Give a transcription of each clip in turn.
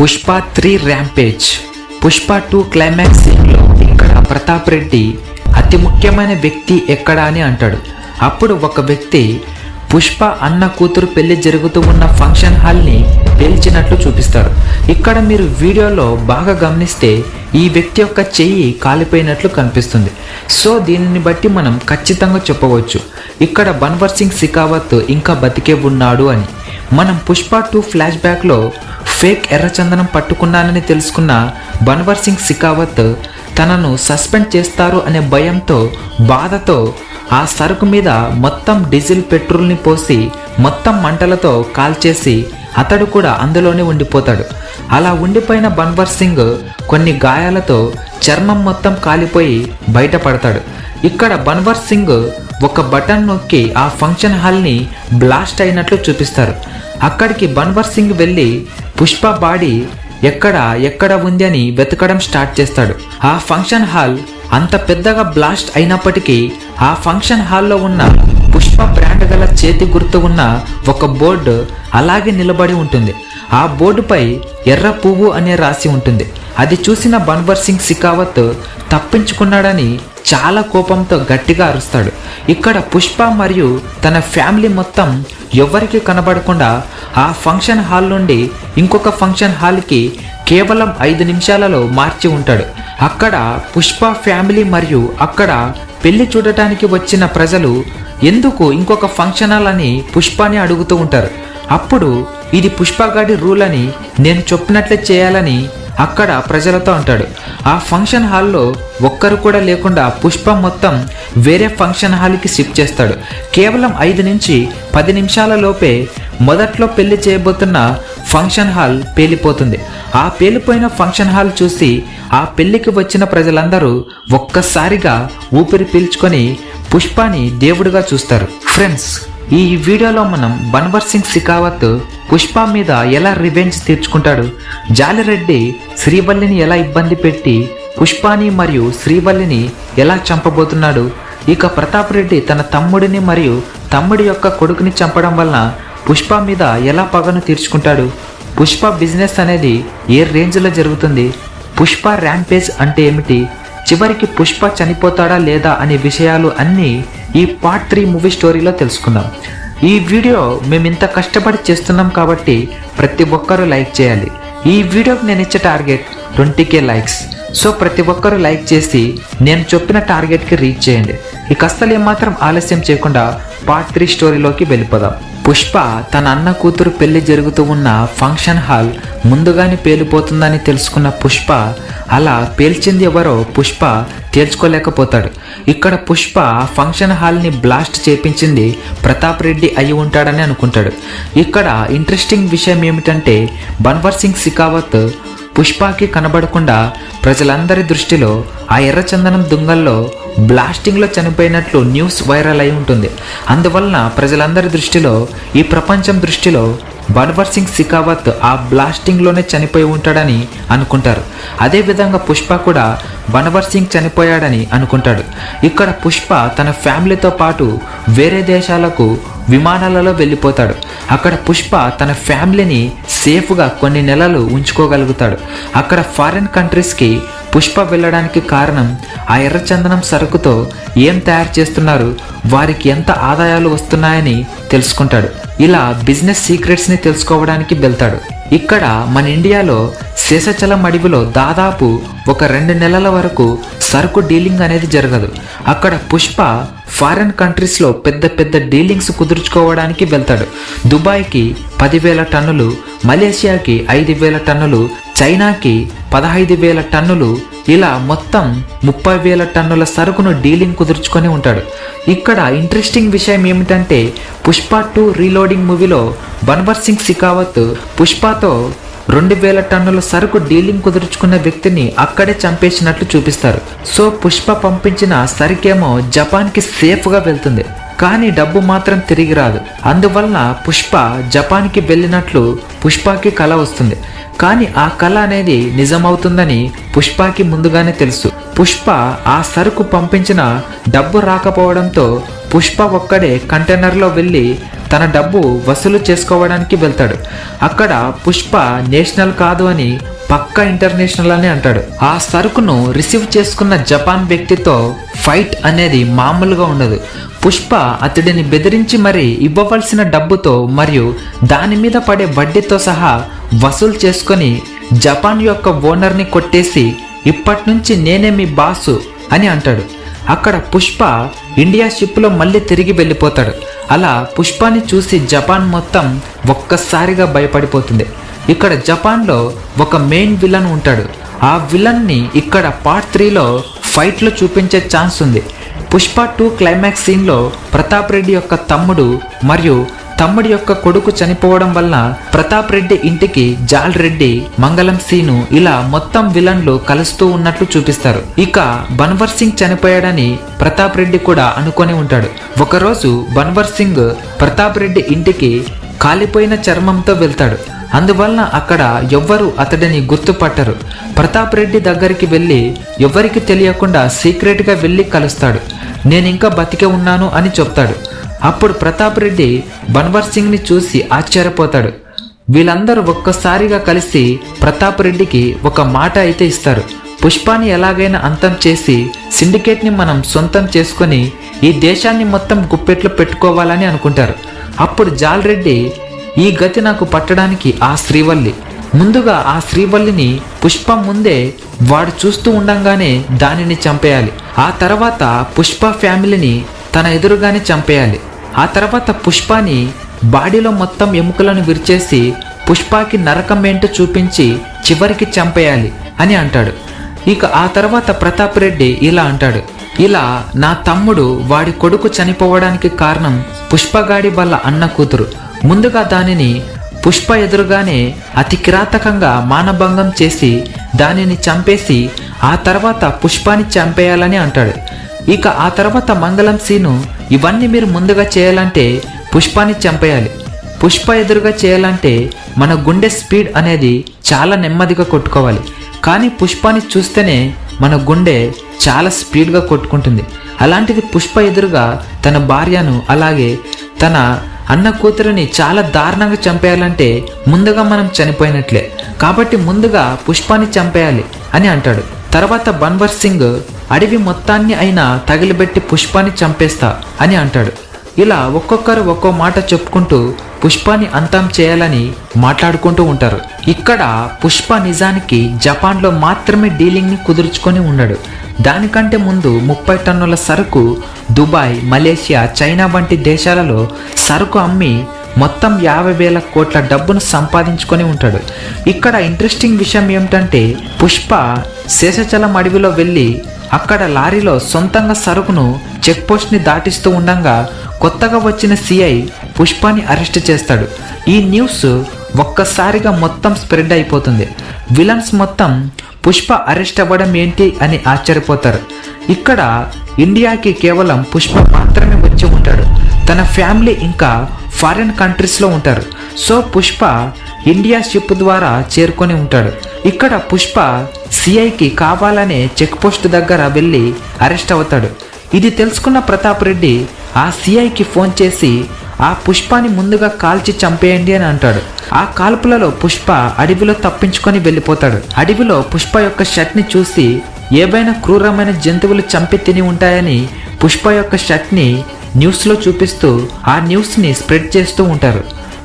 Pushpa 3 rampage. Pushpa 2 climax సీన్లో ఇక్కడ ప్రతాప్ రెడ్డి అతి ముఖ్యమైన వ్యక్తి ఎక్కడ అని అంటాడు. అప్పుడు ఒక వ్యక్తి పుష్ప అన్న కూతురు పెళ్లి జరుగుతూ ఉన్న ఫంక్షన్ హాల్ని పేల్చినట్లు చూపిస్తారు. ఇక్కడ మీరు వీడియోలో బాగా గమనిస్తే ఈ వ్యక్తి యొక్క చెయ్యి కాలిపోయినట్లు కనిపిస్తుంది. సో దీనిని బట్టి మనం ఖచ్చితంగా చెప్పవచ్చు ఇక్కడ బన్వర్ సింగ్ సికావత్ ఇంకా బతికే ఉన్నాడు అని. మనం పుష్ప 2 ఫ్లాష్ బ్యాక్లో ఫేక్ ఎర్రచందనం పట్టుకున్నానని తెలుసుకున్న బన్వర్ సింగ్ సికావత్ తనను సస్పెండ్ చేస్తారు అనే భయంతో బాధతో ఆ సరుకు మీద మొత్తం డీజిల్ పెట్రోల్ని పోసి మొత్తం మంటలతో కాల్చేసి అతడు కూడా అందులోనే ఉండిపోతాడు. అలా ఉండిపోయిన బన్వర్ సింగ్ కొన్ని గాయాలతో చర్మం మొత్తం కాలిపోయి బయటపడతాడు. ఇక్కడ బన్వర్ సింగ్ ఒక బటన్ నొక్కి ఆ ఫంక్షన్ హాల్ని బ్లాస్ట్ అయినట్లు చూపిస్తారు. అక్కడికి బన్వర్ సింగ్ వెళ్ళి పుష్ప బాడీ ఎక్కడ ఉంది అని వెతకడం స్టార్ట్ చేస్తాడు. ఆ ఫంక్షన్ హాల్ అంత పెద్దగా బ్లాస్ట్ అయినప్పటికీ ఆ ఫంక్షన్ హాల్లో ఉన్న పుష్ప బ్రాండ్ గల చేతి గుర్తు ఉన్న ఒక బోర్డు అలాగే నిలబడి ఉంటుంది. ఆ బోర్డుపై ఎర్ర పువ్వు అనే రాసి ఉంటుంది. అది చూసిన బన్వర్ సింగ్ సికావత్ తప్పించుకున్నాడని చాలా కోపంతో గట్టిగా అరుస్తాడు. ఇక్కడ పుష్ప మరియు తన ఫ్యామిలీ మొత్తం ఎవరికి కనబడకుండా ఆ ఫంక్షన్ హాల్ నుండి ఇంకొక ఫంక్షన్ హాల్కి కేవలం 5 నిమిషాలలో మార్చి ఉంటాడు. అక్కడ పుష్ప ఫ్యామిలీ మరియు అక్కడ పెళ్లి చూడటానికి వచ్చిన ప్రజలు ఎందుకు ఇంకొక ఫంక్షన్ హాల్ అని పుష్పని అడుగుతూ ఉంటారు. అప్పుడు ఇది పుష్పగాడి రూల్ అని నేను చెప్పినట్లే చేయాలని అక్కడ ప్రజలతో అంటాడు. ఆ ఫంక్షన్ హాల్లో ఒక్కరు కూడా లేకుండా పుష్ప మొత్తం వేరే ఫంక్షన్ హాల్కి షిఫ్ట్ చేస్తాడు. కేవలం 5 నుంచి 10 నిమిషాల లోపే మొదట్లో పెళ్లి చేయబోతున్న ఫంక్షన్ హాల్ పేలిపోతుంది. ఆ పేలిపోయిన ఫంక్షన్ హాల్ చూసి ఆ పెళ్లికి వచ్చిన ప్రజలందరూ ఒక్కసారిగా ఊపిరి పీల్చుకొని పుష్పని దేవుడిగా చూస్తారు. ఫ్రెండ్స్, ఈ వీడియోలో మనం బన్వర్ సింగ్ సికావత్ పుష్ప మీద ఎలా రివెంజ్ తీర్చుకుంటాడు, జాలిరెడ్డి శ్రీవల్లిని ఎలా ఇబ్బంది పెట్టి పుష్పాని మరియు శ్రీవల్లిని ఎలా చంపబోతున్నాడు, ఇక ప్రతాప్ రెడ్డి తన తమ్ముడిని మరియు తమ్ముడి యొక్క కొడుకుని చంపడం వలన పుష్ప మీద ఎలా పగను తీర్చుకుంటాడు, పుష్ప బిజినెస్ అనేది ఏ రేంజ్లో జరుగుతుంది, పుష్ప ర్యాంపేజ్ అంటే ఏమిటి, చివరికి పుష్ప చనిపోతాడా లేదా అనే విషయాలు అన్నీ ఈ పార్ట్ 3 మూవీ స్టోరీలో తెలుసుకుందాం. ఈ వీడియో మేము ఇంత కష్టపడి చేస్తున్నాం కాబట్టి ప్రతి ఒక్కరూ లైక్ చేయాలి. ఈ వీడియోకి నేను ఇచ్చే టార్గెట్ 20K లైక్స్. సో ప్రతి ఒక్కరూ లైక్ చేసి నేను చెప్పిన టార్గెట్కి రీచ్ చేయండి. ఇక అస్సలు ఏమాత్రం ఆలస్యం చేయకుండా పార్ట్ 3 స్టోరీలోకి వెళ్ళిపోదాం. పుష్ప తన అన్న కూతురు పెళ్లి జరుగుతూ ఉన్న ఫంక్షన్ హాల్ ముందుగానే పేలిపోతుందని తెలుసుకున్న పుష్ప అలా పేల్చింది ఎవరో పుష్ప తేల్చుకోలేకపోతాడు. ఇక్కడ పుష్ప ఫంక్షన్ హాల్ని బ్లాస్ట్ చేపించింది ప్రతాప్ రెడ్డి అయి ఉంటాడని అనుకుంటాడు. ఇక్కడ ఇంట్రెస్టింగ్ విషయం ఏమిటంటే బన్వర్ సింగ్ సికావత్ పుష్పకి కనబడకుండా ప్రజలందరి దృష్టిలో ఆ ఎర్రచందనం దుంగల్లో బ్లాస్టింగ్లో చనిపోయినట్లు న్యూస్ వైరల్ అయి ఉంటుంది. అందువలన ప్రజలందరి దృష్టిలో ఈ ప్రపంచం దృష్టిలో బన్వర్ సింగ్ సికావత్ ఆ బ్లాస్టింగ్లోనే చనిపోయి ఉంటాడని అనుకుంటారు. అదేవిధంగా పుష్ప కూడా బన్వర్ సింగ్ చనిపోయాడని అనుకుంటాడు. ఇక్కడ పుష్ప తన ఫ్యామిలీతో పాటు వేరే దేశాలకు విమానాలలో వెళ్ళిపోతాడు. అక్కడ పుష్ప తన ఫ్యామిలీని సేఫ్గా కొన్ని నెలలు ఉంచుకోగలుగుతాడు. అక్కడ ఫారిన్ కంట్రీస్కి పుష్ప వెళ్ళడానికి కారణం ఆ ఎర్రచందనం సరుకుతో ఏం తయారు చేస్తున్నారు, వారికి ఎంత ఆదాయాలు వస్తున్నాయని తెలుసుకుంటాడు. ఇలా బిజినెస్ సీక్రెట్స్ని తెలుసుకోవడానికి వెళ్తాడు. ఇక్కడ మన ఇండియాలో శేషాచలం అడవిలో దాదాపు ఒక 2 నెలల వరకు సరుకు డీలింగ్ అనేది జరగదు. అక్కడ పుష్ప ఫారిన్ కంట్రీస్లో పెద్ద పెద్ద డీలింగ్స్ కుదుర్చుకోవడానికి వెళ్తాడు. దుబాయ్కి 10,000 టన్నులు, మలేషియాకి 5,000 టన్నులు, చైనాకి 15,000 టన్నులు, ఇలా మొత్తం 30,000 టన్నుల సరుకును డీలింగ్ కుదుర్చుకొని ఉంటాడు. ఇక్కడ ఇంట్రెస్టింగ్ విషయం ఏమిటంటే పుష్ప 2 రీలోడింగ్ మూవీలో బన్వర్ సింగ్ సికావత్ పుష్పతో 2,000 టన్నుల సరుకు డీలింగ్ కుదుర్చుకున్న వ్యక్తిని అక్కడే చంపేసినట్లు చూపిస్తారు. సో పుష్ప పంపించిన సరుకేమో జపాన్కి సేఫ్గా వెళ్తుంది. కానీ డబ్బు మాత్రం తిరిగి రాదు. అందువలన పుష్ప జపాన్కి వెళ్ళినట్లు పుష్పకి కల వస్తుంది. కానీ ఆ కళ అనేది నిజమవుతుందని పుష్పకి ముందుగానే తెలుసు. పుష్ప ఆ సరుకు పంపించిన డబ్బు రాకపోవడంతో పుష్ప ఒక్కడే కంటైనర్లో వెళ్ళి తన డబ్బు వసూలు చేసుకోవడానికి వెళ్తాడు. అక్కడ పుష్ప నేషనల్ కాదు అని పక్కా ఇంటర్నేషనల్ అని అంటాడు. ఆ సరుకును రిసీవ్ చేసుకున్న జపాన్ వ్యక్తితో ఫైట్ అనేది మామూలుగా ఉండదు. పుష్ప అతడిని బెదిరించి మరి ఇవ్వవలసిన డబ్బుతో మరియు దాని మీద పడే వడ్డీతో సహా వసూలు చేసుకొని జపాన్ యొక్క ఓనర్ని కొట్టేసి ఇప్పటి నుంచి నేనే మీ బాసు అని అంటాడు. అక్కడ పుష్ప ఇండియా షిప్లో మళ్ళీ తిరిగి వెళ్ళిపోతాడు. అలా పుష్పని చూసి జపాన్ మొత్తం ఒక్కసారిగా భయపడిపోతుంది. ఇక్కడ జపాన్లో ఒక మెయిన్ విలన్ ఉంటాడు. ఆ విలన్ని ఇక్కడ పార్ట్ 3లో ఫైట్లో చూపించే ఛాన్స్ ఉంది. పుష్ప 2 క్లైమాక్స్ సీన్లో ప్రతాప్ రెడ్డి యొక్క తమ్ముడు మరియు తమ్ముడి యొక్క కొడుకు చనిపోవడం వల్ల ప్రతాప్ రెడ్డి ఇంటికి జాల్ రెడ్డి, మంగళం సీను ఇలా మొత్తం విలన్లు కలుస్తూ ఉన్నట్లు చూపిస్తారు. ఇక బన్వర్ సింగ్ చనిపోయాడని ప్రతాప్ రెడ్డి కూడా అనుకొని ఉంటాడు. ఒకరోజు బన్వర్ సింగ్ ప్రతాప్ రెడ్డి ఇంటికి కాలిపోయిన చర్మంతో వెళ్తాడు. అందువలన అక్కడ ఎవ్వరూ అతడిని గుర్తుపట్టరు. ప్రతాప్ రెడ్డి దగ్గరికి వెళ్ళి ఎవరికి తెలియకుండా సీక్రెట్గా వెళ్ళి కలుస్తాడు. నేనింకా బతికే ఉన్నాను అని చెప్తాడు. అప్పుడు ప్రతాప్ రెడ్డి బన్వర్ సింగ్ని చూసి ఆశ్చర్యపోతాడు. వీళ్ళందరూ ఒక్కసారిగా కలిసి ప్రతాప్ రెడ్డికి ఒక మాట అయితే ఇస్తారు. పుష్పాని ఎలాగైనా అంతం చేసి సిండికేట్ని మనం సొంతం చేసుకొని ఈ దేశాన్ని మొత్తం గుప్పెట్లో పెట్టుకోవాలని అనుకుంటారు. అప్పుడు జాల్ రెడ్డి ఈ గతి నాకు పట్టడానికి ఆ శ్రీవల్లి, ముందుగా ఆ శ్రీవల్లిని పుష్ప ముందే వాడు చూస్తూ ఉండంగానే దానిని చంపేయాలి. ఆ తర్వాత పుష్ప ఫ్యామిలీని తన ఎదురుగానే చంపేయాలి. ఆ తర్వాత పుష్పని బాడీలో మొత్తం ఎముకలను విరిచేసి పుష్పకి నరకం ఏంటో చూపించి చివరికి చంపేయాలి అని అంటాడు. ఇక ఆ తర్వాత ప్రతాప్ రెడ్డి ఇలా అంటాడు, ఇలా నా తమ్ముడు వాడి కొడుకు చనిపోవడానికి కారణం పుష్పగాడి వాళ్ళ అన్న కూతురు. ముందుగా దానిని పుష్ప ఎదురుగానే అతి కిరాతకంగా మానభంగం చేసి దానిని చంపేసి ఆ తర్వాత పుష్పాని చంపేయాలని అంటాడు. ఇక ఆ తర్వాత మంగళం సీను ఇవన్నీ మీరు ముందుగా చేయాలంటే పుష్పాని చంపేయాలి. పుష్ప ఎదురుగా చేయాలంటే మన గుండె స్పీడ్ అనేది చాలా నెమ్మదిగా కొట్టుకోవాలి. కానీ పుష్పాని చూస్తేనే మన గుండె చాలా స్పీడ్గా కొట్టుకుంటుంది. అలాంటిది పుష్ప ఎదురుగా తన భార్యను అలాగే తన అన్న కూతురిని చాలా దారుణంగా చంపేయాలంటే ముందుగా మనం చనిపోయినట్లే. కాబట్టి ముందుగా పుష్పాని చంపేయాలి అని అంటాడు. తర్వాత బన్వర్ సింగ్ అడవి మొత్తాన్ని అయినా తగిలిబెట్టి పుష్పాని చంపేస్తా అని అంటాడు. ఇలా ఒక్కొక్కరు ఒక్కో మాట చెప్పుకుంటూ పుష్పాని అంతం చేయాలని మాట్లాడుకుంటూ ఉంటారు. ఇక్కడ పుష్ప నిజానికి జపాన్లో మాత్రమే డీలింగ్ని కుదుర్చుకొని ఉన్నాడు. దానికంటే ముందు 30 టన్నుల సరుకు దుబాయ్, మలేషియా, చైనా వంటి దేశాలలో సరుకు అమ్మి మొత్తం 50,000 కోట్ల డబ్బును సంపాదించుకొని ఉంటాడు. ఇక్కడ ఇంట్రెస్టింగ్ విషయం ఏమిటంటే పుష్ప శేషాచలం అడవిలో వెళ్ళి అక్కడ లారీలో సొంతంగా సరుకును చెక్ పోస్ట్ని దాటిస్తూ ఉండగా కొత్తగా వచ్చిన సిఐ పుష్పాని అరెస్ట్ చేస్తాడు. ఈ న్యూస్ ఒక్కసారిగా మొత్తం స్ప్రెడ్ అయిపోతుంది. విలన్స్ మొత్తం పుష్ప అరెస్ట్ అవ్వడం ఏంటి అని ఆశ్చర్యపోతారు. ఇక్కడ ఇండియాకి కేవలం పుష్ప మాత్రమే వచ్చి ఉంటాడు. తన ఫ్యామిలీ ఇంకా ఫారిన్ కంట్రీస్లో ఉంటారు. సో పుష్ప ఇండియా షిప్ ద్వారా చేరుకొని ఉంటాడు. ఇక్కడ పుష్ప సిఐకి కావాలనే చెక్ పోస్ట్ దగ్గర వెళ్ళి అరెస్ట్ అవుతాడు. ఇది తెలుసుకున్న ప్రతాప్ రెడ్డి ఆ సిఐకి ఫోన్ చేసి ఆ పుష్పాని ముందుగా కాల్చి చంపేయండి అని అంటాడు. ఆ కాల్పులలో పుష్ప అడవిలో తప్పించుకొని వెళ్ళిపోతాడు. అడవిలో పుష్ప యొక్క షర్ట్ని చూసి ఏవైనా క్రూరమైన జంతువులు చంపి తిని ఉంటాయని పుష్ప యొక్క షర్ట్ని న్యూస్లో చూపిస్తూ ఆ న్యూస్ని స్ప్రెడ్ చేస్తూ ఉంటారు.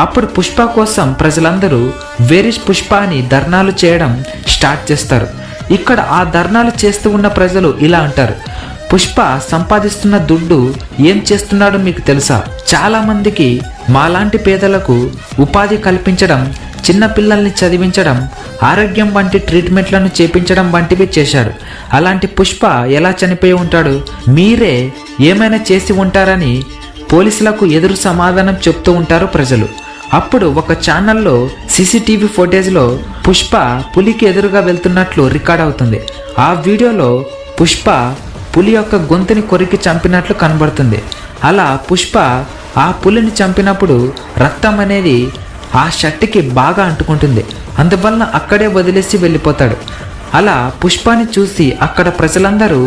అప్పుడు పుష్ప కోసం ప్రజలందరూ వేరిష్ పుష్ప అని ధర్నాలు చేయడం స్టార్ట్ చేస్తారు. ఇక్కడ ఆ ధర్నాలు చేస్తూ ఉన్న ప్రజలు ఇలా అంటారు, పుష్ప సంపాదిస్తున్న దుడ్డు ఏం చేస్తున్నాడో మీకు తెలుసా? చాలా మందికి మాలాంటి పేదలకు ఉపాధి కల్పించడం, చిన్న పిల్లల్ని చదివించడం, ఆరోగ్యం వంటి ట్రీట్మెంట్లను చేపించడం వంటివి చేశాడు. అలాంటి పుష్ప ఎలా చనిపోయి ఉంటాడు? మీరే ఏమైనా చేసి ఉంటారని పోలీసులకు ఎదురు సమాధానం చెప్తూ ఉంటారు ప్రజలు. అప్పుడు ఒక ఛానల్లో సీసీటీవీ ఫుటేజ్లో పుష్ప పులికి ఎదురుగా వెళ్తున్నట్లు రికార్డ్ అవుతుంది. ఆ వీడియోలో పుష్ప పులి యొక్క గొంతుని కొరికి చంపినట్లు కనబడుతుంది. అలా పుష్ప ఆ పులిని చంపినప్పుడు రక్తం అనేది ఆ షర్ట్కి బాగా అంటుకుంటుంది. అందువలన అక్కడే వదిలేసి వెళ్ళిపోతాడు. అలా పుష్పాని చూసి అక్కడ ప్రజలందరూ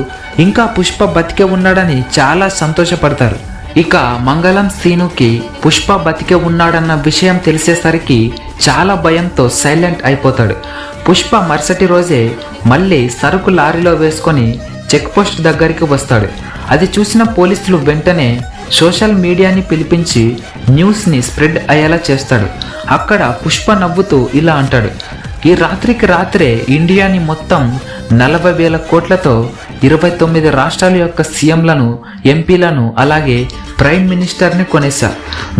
ఇంకా పుష్ప బతికే ఉన్నాడని చాలా సంతోషపడతారు. ఇక మంగళం సీనుకి పుష్ప బతికే ఉన్నాడన్న విషయం తెలిసేసరికి చాలా భయంతో సైలెంట్ అయిపోతాడు. పుష్ప మరుసటి రోజే మళ్ళీ సరుకు లారీలో వేసుకొని చెక్ పోస్ట్ దగ్గరికి వస్తాడు. అది చూసిన పోలీసులు వెంటనే సోషల్ మీడియాని పిలిపించి న్యూస్ని స్ప్రెడ్ అయ్యేలా చేస్తాడు. అక్కడ పుష్ప నవ్వుతూ ఇలా అంటాడు, ఈ రాత్రికి రాత్రే ఇండియాని మొత్తం 40,000 కోట్లతో 29 రాష్ట్రాల యొక్క సీఎంలను, ఎంపీలను, అలాగే ప్రైమ్ మినిస్టర్ని కొనేసా.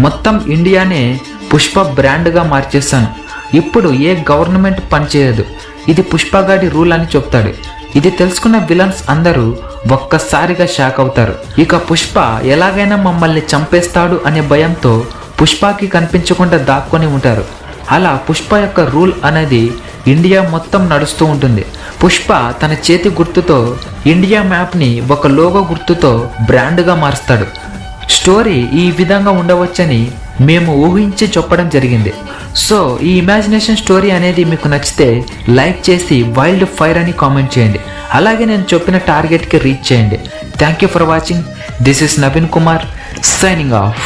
మొత్తం ఇండియానే పుష్ప బ్రాండ్గా మార్చేశాను. ఇప్పుడు ఏ గవర్నమెంట్ పనిచేయదు. ఇది పుష్పగాడి రూల్ అని చెప్తాడు. ఇది తెలుసుకున్న విలన్స్ అందరూ ఒక్కసారిగా షాక్ అవుతారు. ఇక పుష్ప ఎలాగైనా మమ్మల్ని చంపేస్తాడు అనే భయంతో పుష్పకి కనిపించకుండా దాక్కొని ఉంటారు. అలా పుష్ప యొక్క రూల్ అనేది ఇండియా మొత్తం నడుస్తూ ఉంటుంది. పుష్ప తన చేతి గుర్తుతో ఇండియా మ్యాప్ని ఒక లోగో గుర్తుతో బ్రాండ్గా మారుస్తాడు. స్టోరీ ఈ విధంగా ఉండవచ్చని మేము ఊహించి చెప్పడం జరిగింది. సో ఈ ఇమాజినేషన్ స్టోరీ అనేది మీకు నచ్చితే లైక్ చేసి వైల్డ్ ఫైర్ అని కామెంట్ చేయండి. అలాగే నేను చెప్పిన టార్గెట్కి రీచ్ చేయండి. Thank you for watching. This is Naveen Kumar signing off.